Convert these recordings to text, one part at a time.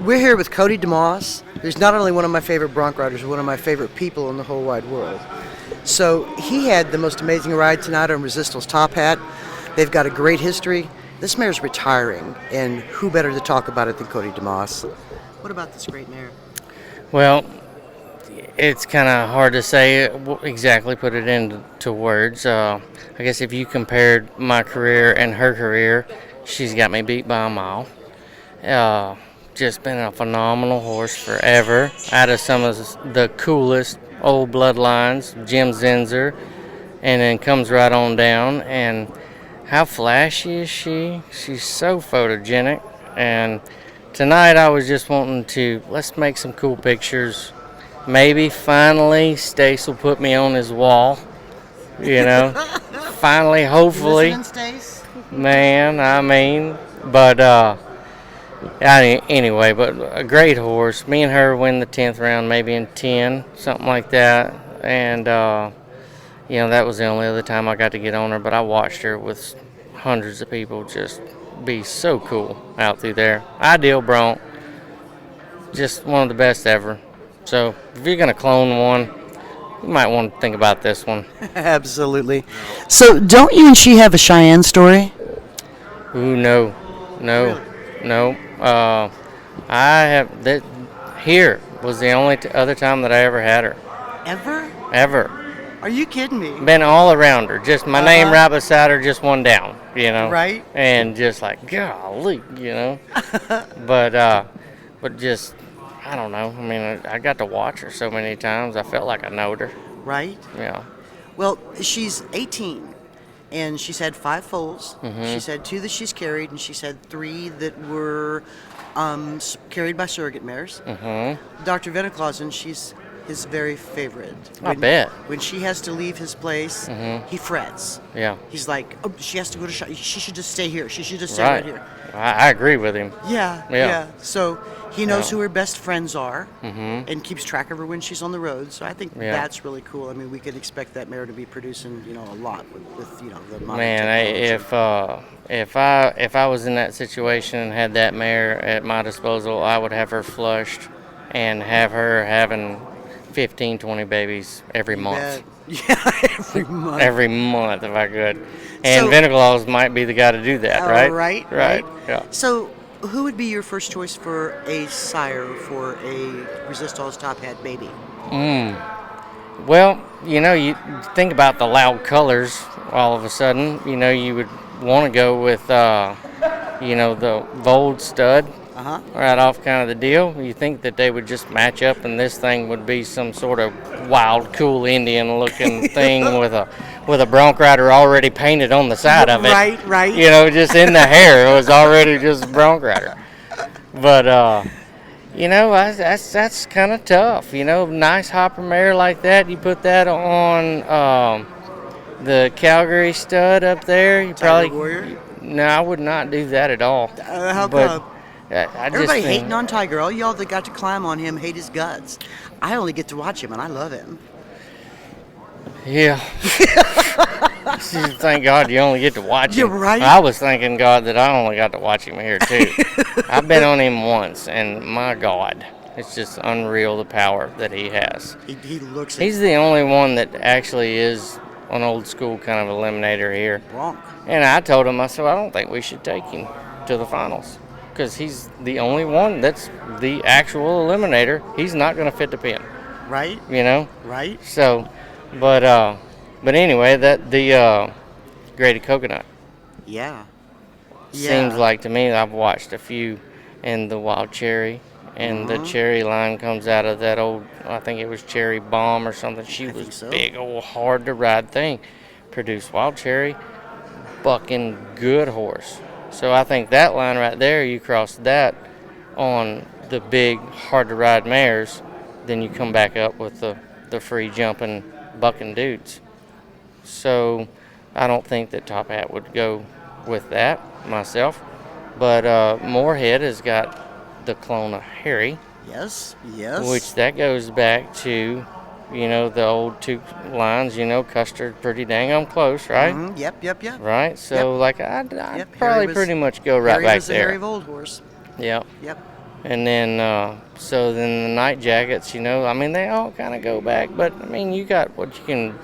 We're here with Cody DeMoss, who's not only one of my favorite bronc riders, but one of my favorite people in the whole wide world. So he had the most amazing ride tonight on Resistol's Top Hat. They've got a great history. This mare's retiring, and who better to talk about it than Cody DeMoss? What about this great mare? Well, it's kind of hard to say exactly, put it into words. I guess if you compared my career and her career, she's got me beat by a mile. Just been a phenomenal horse forever. Out of some of the coolest old bloodlines, Jim Zinser, and then comes right on down. And how flashy is she? She's so photogenic. And tonight I was just wanting to, let's make some cool pictures. Maybe finally Stace will put me on his wall, finally, hopefully. Stace? Man, I mean, but anyway, but a great horse. Me and her win the 10th round, maybe in 10, something like that. And, that was the only other time I got to get on her, but I watched her with hundreds of people just be so cool out through there. Ideal Bronc, just one of the best ever. So if you're going to clone one, you might want to think about this one. Absolutely. So don't you and she have a Cheyenne story? Ooh, no. Really? I have that. Here was the only other time that I ever had her. Ever. Are you kidding me? Been all around her. Just my name right beside her, just one down, Right. And just like, golly, But just, I don't know. I mean, I got to watch her so many times. I felt like I knowed her. Right? Yeah. Well, she's 18, and she's had 5 foals. Mm-hmm. She's had 2 that she's carried, and she's had 3 that were carried by surrogate mares. Mm-hmm. Dr. Veniclausen, she's his very favorite. I bet. When she has to leave his place, he frets. Yeah. He's like, oh, she has to go to shop. She should just stay here. She should just stay right here. I agree with him. Yeah. So he knows who her best friends are Mm-hmm. and keeps track of her when she's on the road. So I think that's really cool. I mean, we can expect that mare to be producing, a lot with the modern Man, if I was in that situation and had that mare at my disposal, I would have her flushed and have her having 15, 20 babies every month. Yeah, every month. Every month if I could. And Veniclaus might be the guy to do that, right? Right. Yeah. So who would be your first choice for a sire for a Resistol's Top Hat baby? Well, you think about the loud colors all of a sudden. You would want to go with, the Vold stud. Right off kind of the deal. You think that they would just match up and this thing would be some sort of wild, cool Indian looking thing with a bronc rider already painted on the side of it. Right. Just in the hair. It was already just a bronc rider. But, that's kind of tough. Nice hopper mare like that. You put that on the Calgary stud up there. You Tiger Warrior? No, I would not do that at all. How come? Everybody just hating on Tiger. All y'all that got to climb on him hate his guts. I only get to watch him, and I love him. Yeah. Thank God you only get to watch him. You're right. I was thanking God that I only got to watch him here, too. I've been on him once, and my God, it's just unreal the power that he has. He looks. He's the only one that actually is an old school kind of eliminator here. Bronc. And I told him, I said, I don't think we should take him to the finals. Because he's the only one that's the actual eliminator. He's not going to fit the pin. Right. Right. So, but anyway, that the graded coconut. Yeah. Seems like to me, I've watched a few in the wild cherry, and the cherry line comes out of that old, I think it was Cherry Bomb or something. She was big old hard to ride thing. Produced wild cherry, bucking good horse. So I think that line right there, you cross that on the big, hard-to-ride mares, then you come back up with the free jumping, bucking dudes. So I don't think that Top Hat would go with that myself. But Moorhead has got the clone of Harry. Yes. Which that goes back to, the old 2 lines, Custard pretty dang on close, right? Mm-hmm. Yep. Right? So, I'd probably pretty much go right Harry back was there. Harry Vold horse. Yep. And then, so then the night jackets, I mean, they all kind of go back. But, I mean, you got what you can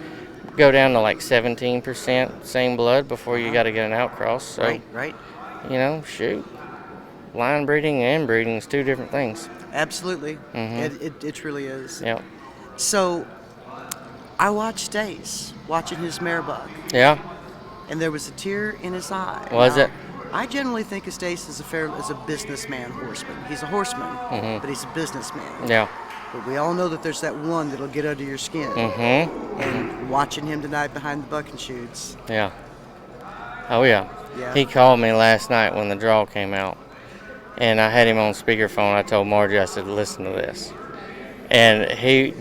go down to like 17% same blood before you got to get an outcross. So, Right. Shoot. Line breeding and breeding is two different things. Absolutely. Mm-hmm. It truly is. Yep. So, I watched Stace watching his mare buck. Yeah. And there was a tear in his eye. Was now, it? I generally think of Stace as a businessman horseman. He's a horseman, but he's a businessman. Yeah. But we all know that there's that one that'll get under your skin. And watching him tonight behind the bucking chutes. Yeah. Oh, yeah. Yeah. He called me last night when the draw came out. And I had him on speakerphone. I told Margie, I said, listen to this. And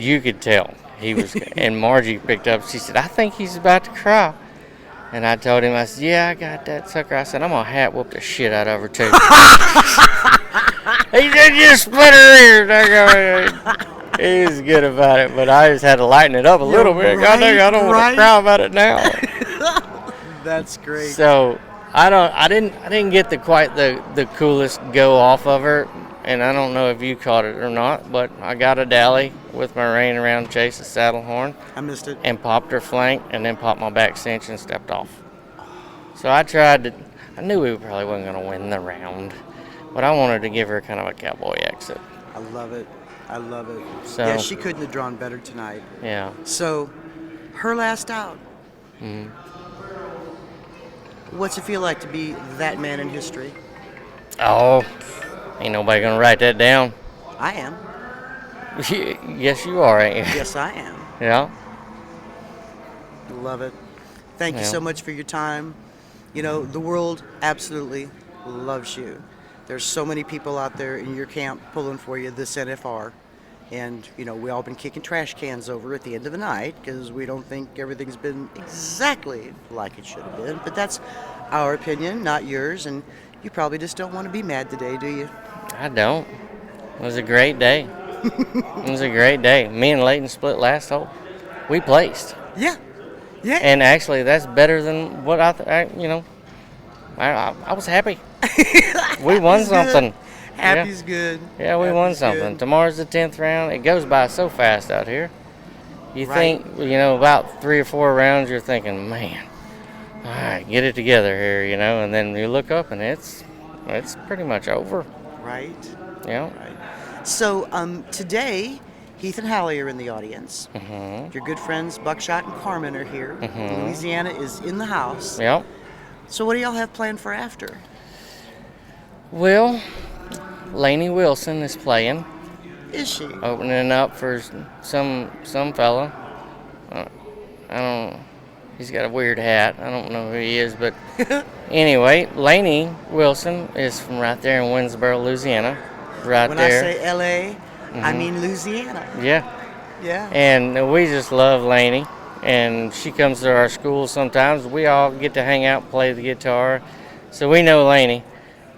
you could tell he was, and Margie picked up, she said, I think he's about to cry. And I told him, I said, yeah, I got that sucker. I said, I'm going to hat whoop the shit out of her, too. He said, you split her ears. He was good about it, but I just had to lighten it up a little bit. Right, God dang, I don't want to cry about it now. That's great. So I didn't get quite the coolest go off of her, and I don't know if you caught it or not, but I got a dally with my rein around Chase's saddle horn. I missed it. And popped her flank, and then popped my back cinch and stepped off. So I knew we probably wasn't going to win the round, but I wanted to give her kind of a cowboy exit. I love it. So, yeah, she couldn't have drawn better tonight. Yeah. So, her last out. What's it feel like to be that man in history? Oh, ain't nobody going to write that down. I am. Yes, you are, ain't you? Yes, I am. Yeah. Love it. Thank you so much for your time. The world absolutely loves you. There's so many people out there in your camp pulling for you this NFR. And, we all been kicking trash cans over at the end of the night because we don't think everything's been exactly like it should have been. But that's our opinion, not yours. And you probably just don't want to be mad today, do you? I don't. It was a great day. It was a great day. Me and Leighton split last hole. We placed. Yeah. And actually, that's better than what I was happy. We won something. Happy's good. Yeah, we won something. Good. Tomorrow's the 10th round. It goes by so fast out here. You think, about 3 or 4 rounds, you're thinking, man, all right, get it together here, and then you look up and it's pretty much over. Right. Yeah. Right. So today, Heath and Hallie are in the audience. Your good friends Buckshot and Carmen are here. Louisiana is in the house. Yep. So what do y'all have planned for after? Well, Lainey Wilson is playing. Is she? Opening up for some fella. I don't. He's got a weird hat. I don't know who he is, but anyway, Lainey Wilson is from right there in Winsboro, Louisiana. Right when there. When I say L.A., I mean Louisiana. Yeah. Yeah. And we just love Lainey, and she comes to our school sometimes. We all get to hang out, play the guitar, so we know Lainey.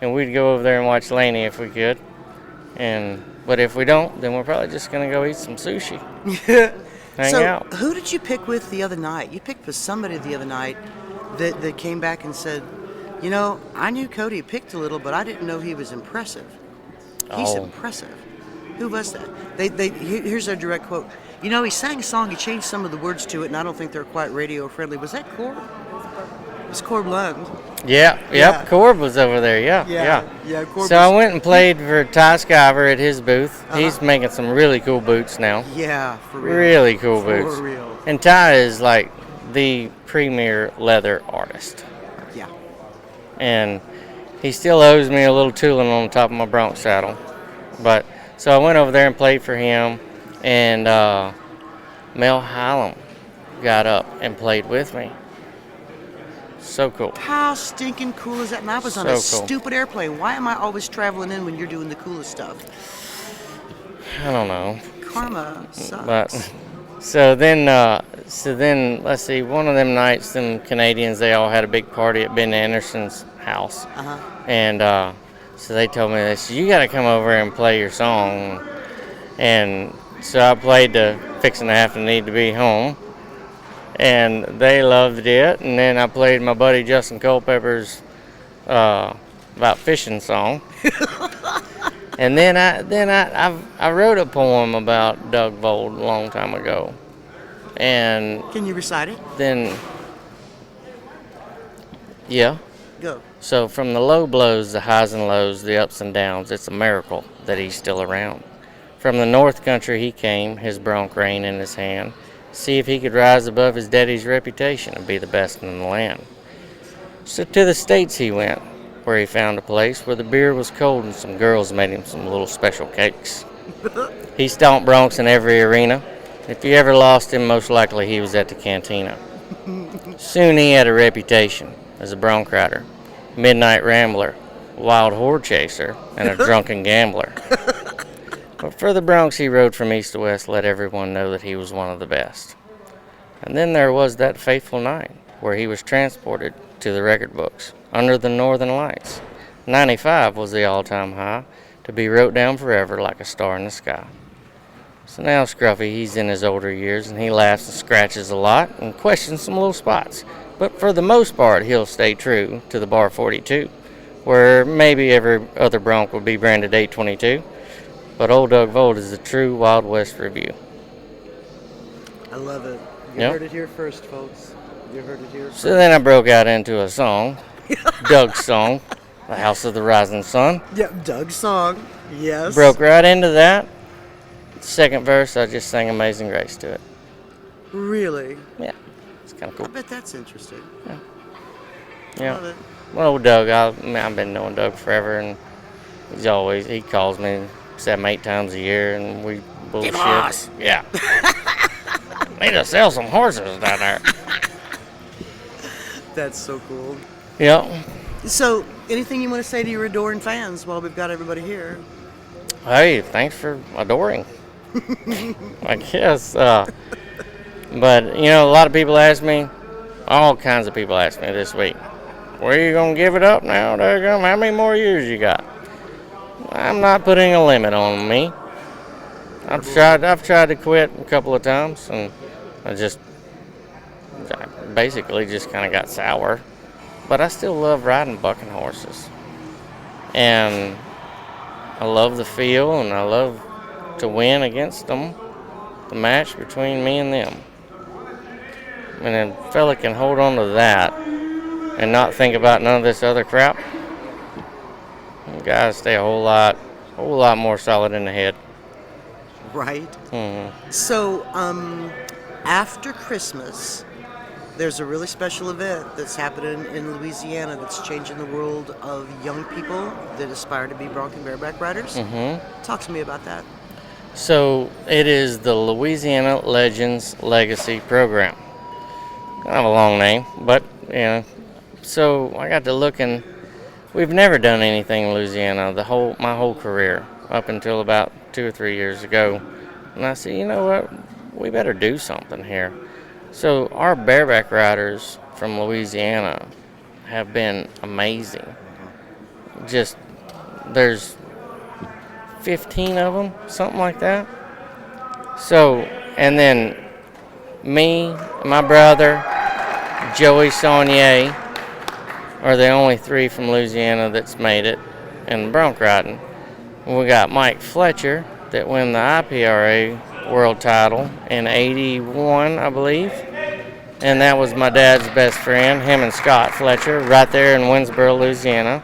And we'd go over there and watch Lainey if we could. But if we don't, then we're probably just going to go eat some sushi. Hang out. So who did you pick with the other night? You picked with somebody the other night that came back and said, I knew Cody picked a little, but I didn't know he was impressive. He's impressive. Who was that? Here's their direct quote. He sang a song, he changed some of the words to it, and I don't think they're quite radio friendly. Was that Corb? It was Corb Lund. Yeah. Corb was over there, yeah. Corb so I went and played for Ty Skyver at his booth. He's making some really cool boots now. Yeah, for real. Really cool boots. For real. And Ty is like the premier leather artist. Yeah. And he still owes me a little tooling on the top of my Bronc saddle. But so I went over there and played for him, and Mel Hallam got up and played with me. So cool. How stinking cool is that? And I was on a stupid airplane. Why am I always traveling in when you're doing the coolest stuff? I don't know. Karma sucks. But so then let's see. One of them nights, them Canadians, they all had a big party at Ben Anderson's house. And so they told me, they said, you got to come over and play your song. And so I played the Fixin' to Have to Need to Be Home. And they loved it. And then I played my buddy Justin Culpepper's about fishing song. And I wrote a poem about Doug Vold a long time ago. And Can you recite it? then, yeah. Go. So from the low blows, the highs and lows, the ups and downs, it's a miracle that he's still around. From the North Country he came, his Bronc rein in his hand, see if he could rise above his daddy's reputation and be the best in the land. So to the States he went, where he found a place where the beer was cold and some girls made him some little special cakes. He stomped broncs in every arena. If you ever lost him, most likely he was at the cantina. Soon he had a reputation as a bronc rider, midnight rambler, wild horde chaser, and a drunken gambler. But for the broncs he rode from east to west, let everyone know that he was one of the best. And then there was that fateful night where he was transported to the record books under the northern lights. 95 was the all-time high, to be wrote down forever like a star in the sky. So now Scruffy, he's in his older years, and he laughs and scratches a lot and questions some little spots. But for the most part, he'll stay true to the bar 42, where maybe every other bronc would be branded 822. But old Doug Vold is a true Wild West review. I love it. You Yep. heard it here first, folks. You heard it here first. So then I broke out into a song, Doug's song, The House of the Rising Sun. Yep, Doug's song. Yes. Broke right into that. Second verse, I just sang Amazing Grace to it. Really? Yeah, it's kind of I cool. bet that's interesting. Love Yeah. it. Well, Doug, I've been knowing Doug forever, and he calls me 7-8 times a year, and we bullshit. DeMoss. Yeah. Need to sell some horses down there. That's so cool. Yep. So, anything you want to say to your adoring fans while we've got everybody here? Hey, thanks for adoring. I guess. But, a lot of people ask me, all kinds of people ask me this week, where are you going to give it up now, Doug? How many more years you got? I'm not putting a limit on me. I've tried to quit a couple of times, and I basically just kind of got sour. But I still love riding bucking horses. And I love the feel, and I love to win against them, the match between me and them. And a fella can hold on to that and not think about none of this other crap, you gotta stay a whole lot more solid in the head. Right. Mm-hmm. So, after Christmas, there's a really special event that's happening in Louisiana that's changing the world of young people that aspire to be bronc and bareback riders. Mm-hmm. Talk to me about that. So it is the Louisiana Legends Legacy Program. Kind of a long name, but so I got to looking. We've never done anything in Louisiana my whole career up until about 2 or 3 years ago, and I said, you know what, we better do something here. So our bareback riders from Louisiana have been amazing. Just there's 15 of them, something like that. So, and then me, my brother, Joey Saunier are the only 3 from Louisiana that's made it in bronc riding. We got Mike Fletcher that won the IPRA world title in 81, I believe. And that was my dad's best friend, him and Scott Fletcher, right there in Winsboro, Louisiana.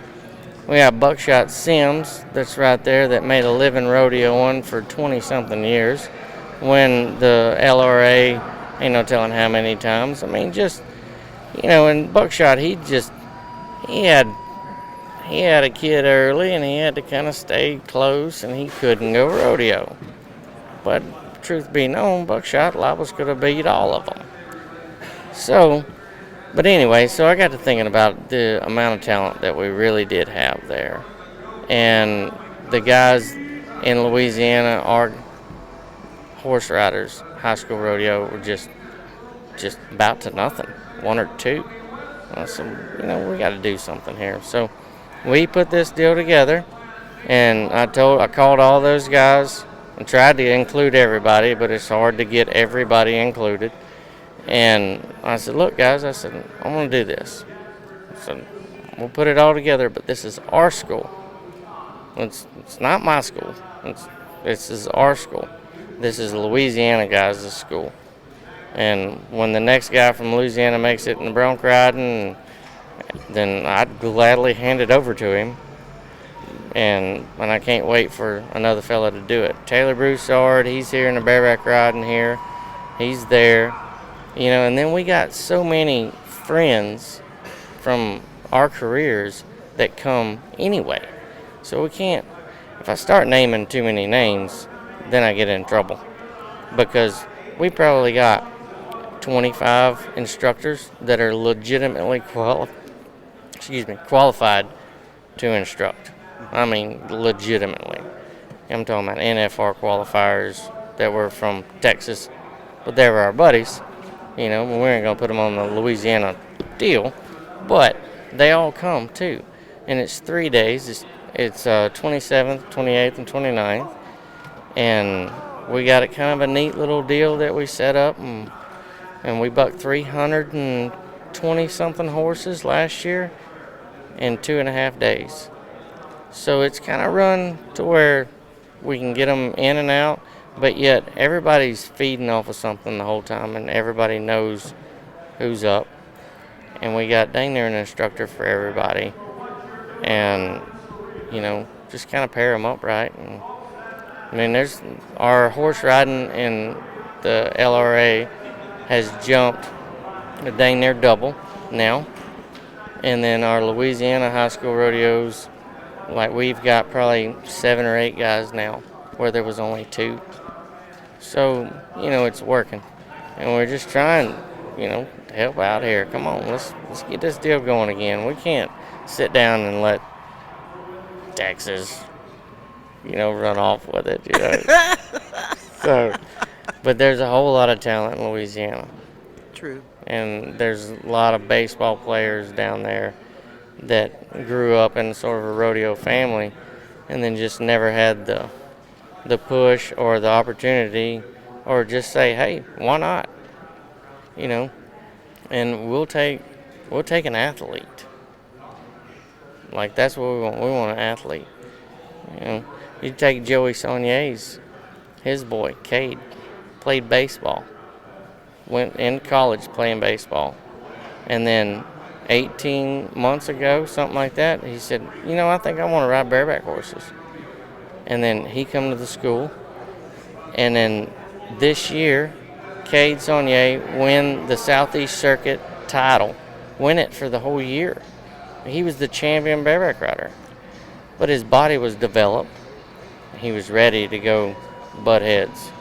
We got Buckshot Sims that's right there that made a living rodeoing for 20-something years. When the LRA, ain't no telling how many times. I mean, just, and Buckshot, he had a kid early, and he had to kind of stay close, and he couldn't go rodeo. But truth be known, Buckshot was going to beat all of them. So, but anyway, so I got to thinking about the amount of talent that we really did have there. And the guys in Louisiana, our horse riders, high school rodeo, were just about to nothing, 1 or 2. So, we got to do something here. So we put this deal together, and I called all those guys and tried to include everybody, but it's hard to get everybody included. And I said, look, guys, I'm going to do this. So we'll put it all together, but this is our school. It's not my school. This is our school. This is Louisiana guys' school. And when the next guy from Louisiana makes it in the Bronc Riding, then I'd gladly hand it over to him. And I can't wait for another fella to do it. Taylor Broussard, he's here in the bareback riding here. He's there. And then we got so many friends from our careers that come anyway. So we can't, if I start naming too many names, then I get in trouble. Because we probably got 25 instructors that are legitimately qualified to instruct. I mean, legitimately. I'm talking about NFR qualifiers that were from Texas, but they were our buddies. We ain't going to put them on the Louisiana deal, but they all come too. And it's 3 days. It's 27th, 28th, and 29th. And we got a kind of a neat little deal that we set up, and we bucked 320-something horses last year in 2.5 days. So it's kind of run to where we can get them in and out, but yet everybody's feeding off of something the whole time, and everybody knows who's up. And we got dang near an instructor for everybody. And, just kind of pair them up right. And, there's our horse riding in the LRA has jumped a dang near double now. And then our Louisiana high school rodeos, like we've got probably 7 or 8 guys now, where there was only 2. So, it's working. And we're just trying, to help out here. Come on, let's get this deal going again. We can't sit down and let Texas, run off with it, So, but there's a whole lot of talent in Louisiana. True. And there's a lot of baseball players down there that grew up in sort of a rodeo family and then just never had the push or the opportunity or just say, hey, why not? And we'll take an athlete. Like, that's what we want. We want an athlete. You take Joey Saulnier's, his boy, Cade, played baseball. Went in college playing baseball. And then 18 months ago, something like that, he said, I think I want to ride bareback horses. And then he come to the school. And then this year, Cade Saulnier win the Southeast Circuit title. Win it for the whole year. He was the champion bareback rider. But his body was developed. He was ready to go butt heads,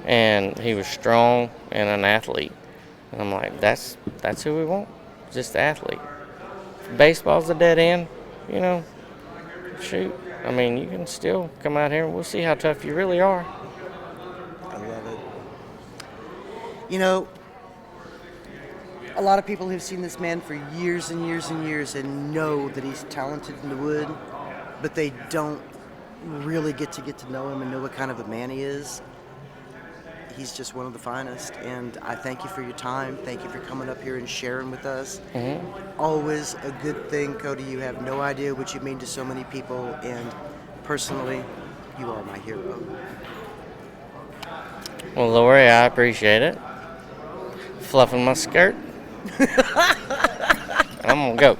And he was strong and an athlete. And I'm like, that's who we want, just the athlete. If baseball's a dead end, shoot. I mean, you can still come out here and we'll see how tough you really are. I love it. A lot of people have seen this man for years and years and years and know that he's talented in the wood, but they don't really get to know him and know what kind of a man he is. He's just one of the finest, and I thank you for your time. Thank you for coming up here and sharing with us. Mm-hmm. Always a good thing, Cody. You have no idea what you mean to so many people, and personally, you are my hero. Well, Lori, I appreciate it. Fluffing my skirt. I'm gonna go.